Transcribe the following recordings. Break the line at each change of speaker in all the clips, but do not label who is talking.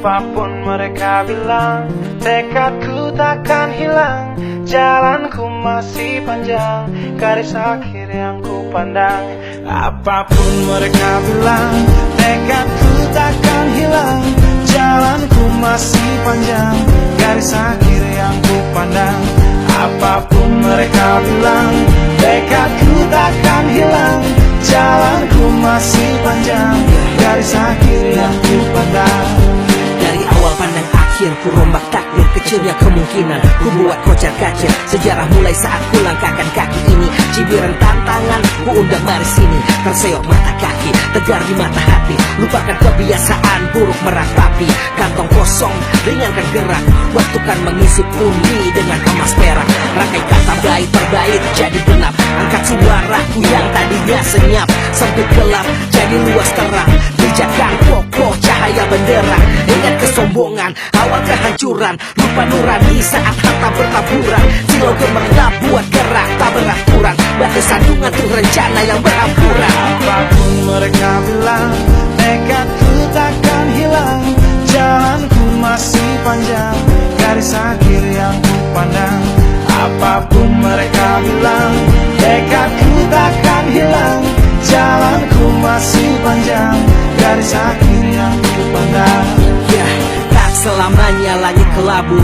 Apapun mereka bilang, tekadku takkan hilang. Jalanku masih panjang, garis akhir yang ku pandang. Apapun mereka bilang, tekadku takkan hilang. Jalanku masih panjang, garis akhir yang ku pandang. Apapun mereka bilang, tekadku takkan hilang. Jalanku masih panjang, garis akhir yang ku pandang.
Dari awal pandang akhir, ku rombak takdir. Kecilnya kemungkinan ku buat kocar kacir. Sejarah mulai saat ku langkahkan kaki ini. Cibiran tantangan ku undang mari sini. Terseok mata kaki, tegar di mata hati. Lupakan kebiasaan buruk meratapi. Kantong kosong, ringankan gerak. Waktu kan mengisi pundi dengan emas perak. Rangkai kata bait per bait jadi genap. Angkat suaraku yang tadinya senyap. Sempit gelap jadi luas terang. Pijakan kokoh cahaya benderang. Ingat kesombongan, awal kehancuran. Lupa nurani saat harta bertaburan. Silau gemerlap buat gerak tak beraturan. Batu sandungan tuh rencana yang berampuran.
Apapun mereka bilang, tekadku takkan hilang. Jalanku masih panjang, garis akhir yang ku pandang. Apapun mereka bilang, tekadku takkan hilang. Jalanku masih panjang, garis akhir yang ku pandang.
Ya, tak selamanya langit kelabu,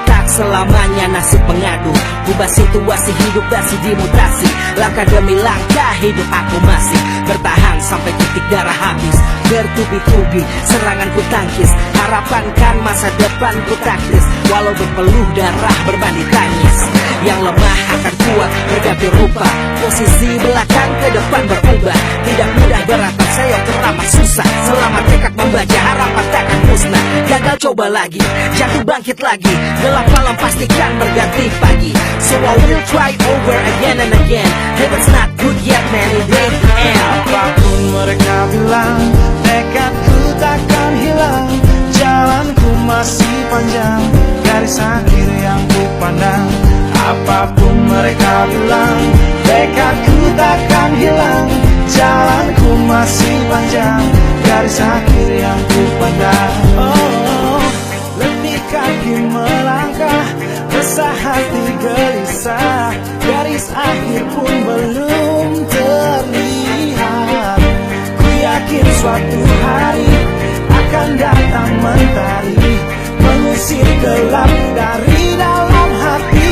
tak selamanya nasib mengadu. Ubah situasi hidup masih dimutasi. Langkah demi langkah hidup aku masih bertahan sampai titik darah habis. Bertubi-tubi serangan ku tangkis. Harapan kan masa depan ku taktis. Walau berpeluh darah berbanding tangis. Yang lemah akan kuat berganti rupa. Posisi belakang ke depan berubah. Tidak mudah beratap saya teramat susah. Selama tekad membaca harapan takkan musnah. Gagal coba lagi, jatuh bangkit lagi. Gelap malam pastikan berganti pagi. So I will try over again and again. Heaven's not good yet man, it ain't the end.
Apapun mereka bilang, tekadku takkan hilang. Jalanku masih panjang, garis akhir yang ku pandang. Apapun mereka bilang, tekadku takkan hilang. Jalanku masih panjang, garis akhir yang ku pandang. Oh, letih kaki melangkah, resah hati gelisah. Garis akhir pun belum terlihat. Ku yakin suatu hari akan datang mentari, mengusir gelap dari dalam hati.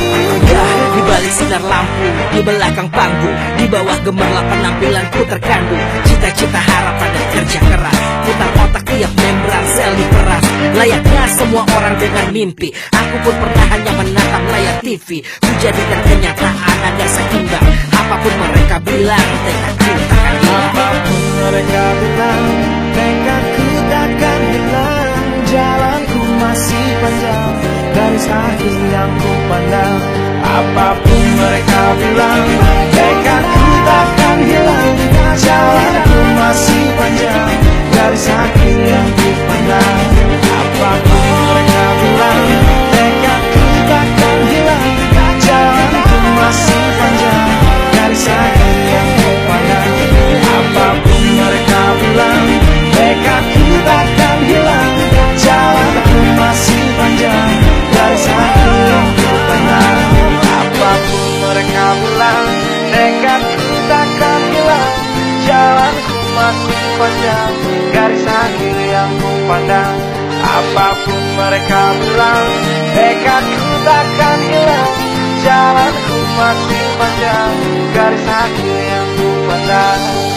Di balik sinar lampu, di belakang panggung, di bawah gemerlap penampilanku terkandung. Cita-cita harapan dan kerja keras. Putar otak tiap membran sel diperas. Layaknya semua orang dengan mimpi, aku pun pernah hanya menatap layar TV. Ku jadikan kenyataan ada seimbang. Apapun mereka bilang, tekadku takkan hilang.
Apapun mereka bilang, tekadku takkan hilang. Jalanku masih panjang, garis akhir yang ku pandang. Apapun mereka bilang, tekadku takkan hilang. Jalanku masih panjang, garis akhir yang ku pandang. Apapun mereka bilang, tekadku takkan hilang. Jalanku masih panjang, garis akhir yang ku pandang. Apapun mereka bilang, tekadku takkan hilang. Jalanku masih panjang, garis akhir yang ku pandang. Apapun mereka bilang, tekadku takkan hilang. Jalanku masih panjang, garis akhir yang ku pandang. Apapun mereka bilang, tekadku takkan hilang. Jalanku masih panjang, garis akhir yang ku pandang.